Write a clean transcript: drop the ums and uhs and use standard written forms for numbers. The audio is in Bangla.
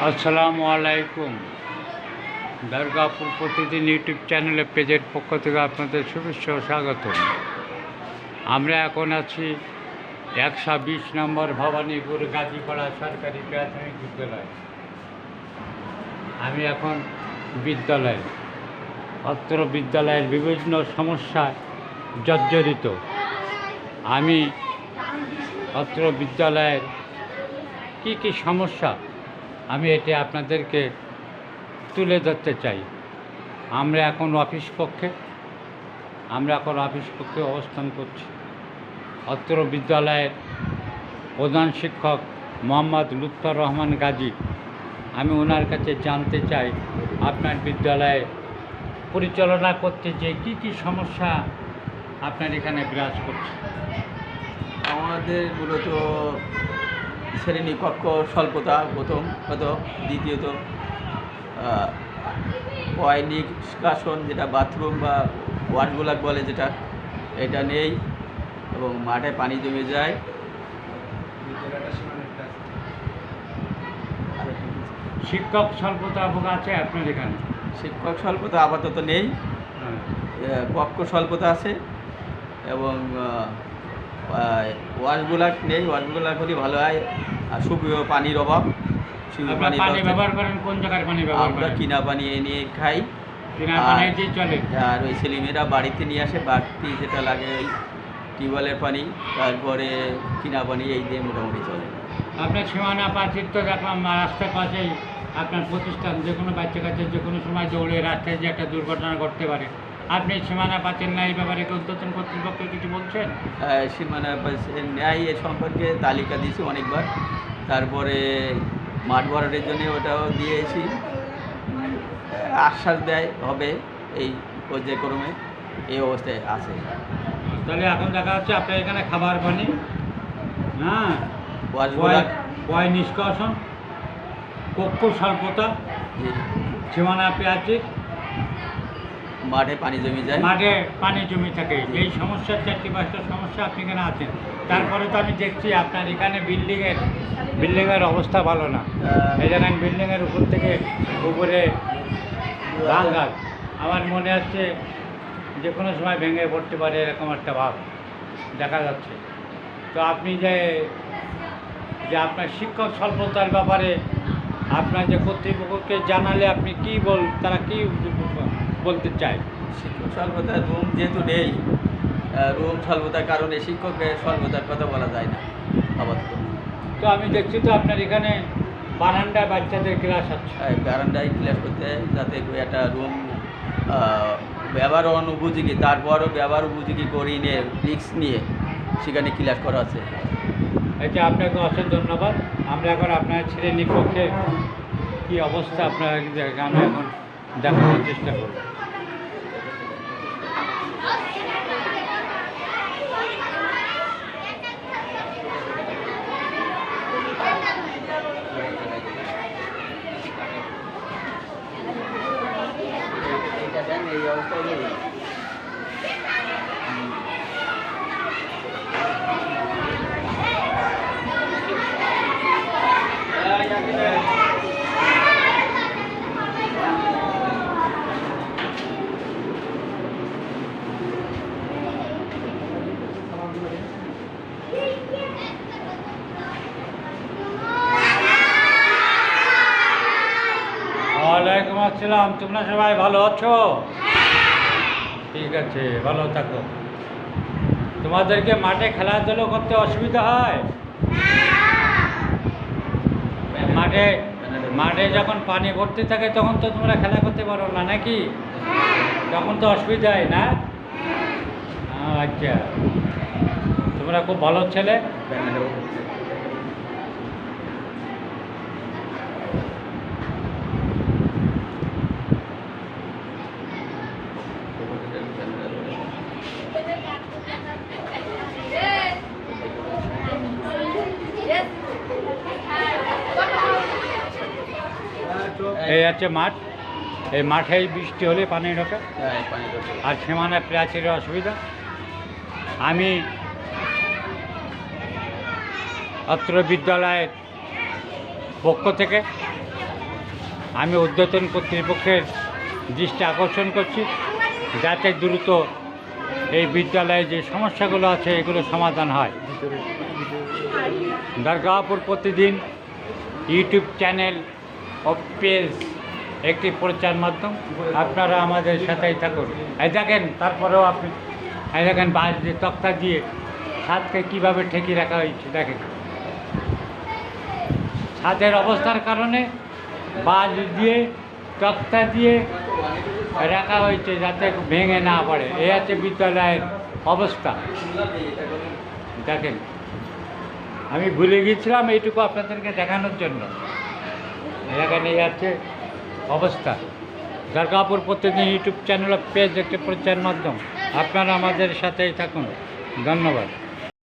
আসসালামু আলাইকুম। দুর্গাপুর প্রতিদিন ইউটিউব চ্যানেলে পেজের পক্ষ থেকে আপনাদের শুভেচ্ছা ও স্বাগতম। আমরা এখন আছি 120 নম্বর ভবানীপুর গাজীপাড়া সরকারি প্রাথমিক বিদ্যালয়। আমি এখন বিদ্যালয়ে অত্র বিদ্যালয়ের বিভিন্ন সমস্যায় জর্জরিত। আমি অত্র বিদ্যালয়ের কী সমস্যা আমি এটি আপনাদেরকে তুলে ধরতে চাই। আমরা এখন অফিস কক্ষে অবস্থান করছি। অত্র বিদ্যালয়ের প্রধান শিক্ষক মোহাম্মদ লুৎফর রহমান গাজী। আমি ওনার কাছে জানতে চাই আপনার বিদ্যালয়ে পরিচালনা করতে যে কী সমস্যা আপনার এখানে বিরাজ করছে। আমাদের মূলত শ্রেণীকক্ষ স্বল্পতা প্রথমত, দ্বিতীয়ত নিষ্কাশন যেটা বাথরুম বা ওয়াশগুলাক বলে যেটা, এটা নেই এবং মাঠে পানি জমে যায়। শিক্ষক স্বল্পতা আছে আপনার এখানে? শিক্ষক স্বল্পতা আপাতত নেই, কক্ষ স্বল্পতা আছে এবং ওয়াশগুলাক নেই। ওয়াশগুলাক হলে ভালো হয়। আর সুপেয় পানির অভাব। পানি ব্যবহার করেন কোন জায়গার পানি ব্যবহার আমরা করেন? কিনা পানি নিয়ে খাই। চলে। আর ওই ছেলেমেয়েরা বাড়িতে নিয়ে আসে বাড়তি যেটা লাগে ওই টিউবওয়েলের পানি, তারপরে কিনা পানি, এই দিয়ে মোটামুটি চলে। আপনার সীমানা প্রাচীর তো দেখলাম রাস্তার পাশেই আপনার প্রতিষ্ঠান, যে কোনো বাচ্চা কাছে যে কোনো সময় দৌড়ে রাস্তায় যে একটা দুর্ঘটনা ঘটতে পারে। আপনি সীমানা পাচ্ছেন না, এই ব্যাপারে উদ্বোধন কর্তৃপক্ষ কিছু বলছেন? সীমানা ন্যায় এ সম্পর্কে তালিকা দিয়েছি অনেকবার। তারপরে মাঠ ভরাটের জন্য ওটাও দিয়েছি, আশ্বাস দেয় হবে এই পর্যায়ক্রমে, এই অবস্থায় আছে। তাহলে এখন দেখা যাচ্ছে আপনার এখানে খাবার পানি না, নিষ্কাশন, কক্ষ স্বল্পতা, সীমানা প্রাচীর, মাঠে পানি জমে যায়, মাঠে পানি জমে থাকে। এই সমস্যার 4-5টা সমস্যা আপনি এখানে আছেন। তারপরে তো আমি দেখছি আপনার এখানে বিল্ডিংয়ের অবস্থা ভালো না। এই দেখেন বিল্ডিংয়ের উপর থেকে উপরে ভাঙা, আমার মনে হচ্ছে যে কোনো সময় ভেঙে পড়তে পারে, এরকম একটা ভাব দেখা যাচ্ছে। তো আপনি যে আপনার শিক্ষক স্বল্পতার ব্যাপারে আপনার যে কর্তৃপক্ষকে জানালে আপনি তারা কি বলতে চায়? শিক্ষক স্বল্পতার রুম যেহেতু নেই, রুম স্বল্পতার কারণে শিক্ষকের স্বল্পতার কথা বলা যায় না আপাতত। তো আমি দেখছি তো আপনার এখানে বারান্দায় বাচ্চাদের ক্লাস আছে। বারান্দায় ক্লাস করতে যাতে একটা রুম ব্যবহার অনুপযোগী, তারপরও ব্যবহার উপযোগী করি নিয়ে রিস্ক নিয়ে সেখানে ক্লাস করা আছে। এটা আপনাকে অশেষ ধন্যবাদ। আমরা এখন আপনার শ্রেণীকক্ষে কী অবস্থা আপনার আমি এখন দেখানোর চেষ্টা করব। এই অবস্থায় ওয়ালাইকুম আসসালাম। তোমরা সবাই ভালো আছো? ঠিক আছে, ভালো থাকো। তোমাদেরকে মাঠে খেলাধুলো করতে অসুবিধা হয়? মাঠে যখন পানি ভর্তি থাকে তখন তো তোমরা খেলা করতে পারো না নাকি? তখন তো অসুবিধা হয় না? আচ্ছা, তোমরা খুব ভালো ছেলে। এই আছে মাঠ, এই মাঠেই বৃষ্টি হলে পানি ঢোকে, আর সীমানা প্রাচীরের অসুবিধা। আমি অত্র বিদ্যালয়ের পক্ষ থেকে আমি ঊর্ধ্বতন কর্তৃপক্ষের দৃষ্টি আকর্ষণ করছি যাতে দ্রুত এই বিদ্যালয়ে যে সমস্যাগুলো আছে এগুলো সমাধান হয়। দুর্গাপুর প্রতিদিন ইউটিউব চ্যানেল ও পেজ একটি প্রচার মাধ্যম, আপনারা আমাদের সাথেই থাকুন। এই দেখেন, তারপরেও আপনি এই দেখেন বাঁশ দিয়ে তক্তা দিয়ে ছাদকে কীভাবে ঠেকিয়ে রাখা হয়েছে। দেখেন ছাদের অবস্থার কারণে বাঁশ দিয়ে তক্তা দিয়ে রাখা হয়েছে যাতে ভেঙে না পড়ে। এই হচ্ছে বিদ্যালয়ের অবস্থা। দেখেন, আমি ভুলে গিয়েছিলাম এইটুকু আপনাদেরকে দেখানোর জন্য। এখানে এই হচ্ছে অবস্থা। দুর্গাপুর প্রতিদিন ইউটিউব চ্যানেল পেজ একটি প্রচার মাধ্যম, আপনারা আমাদের সাথেই থাকুন। ধন্যবাদ।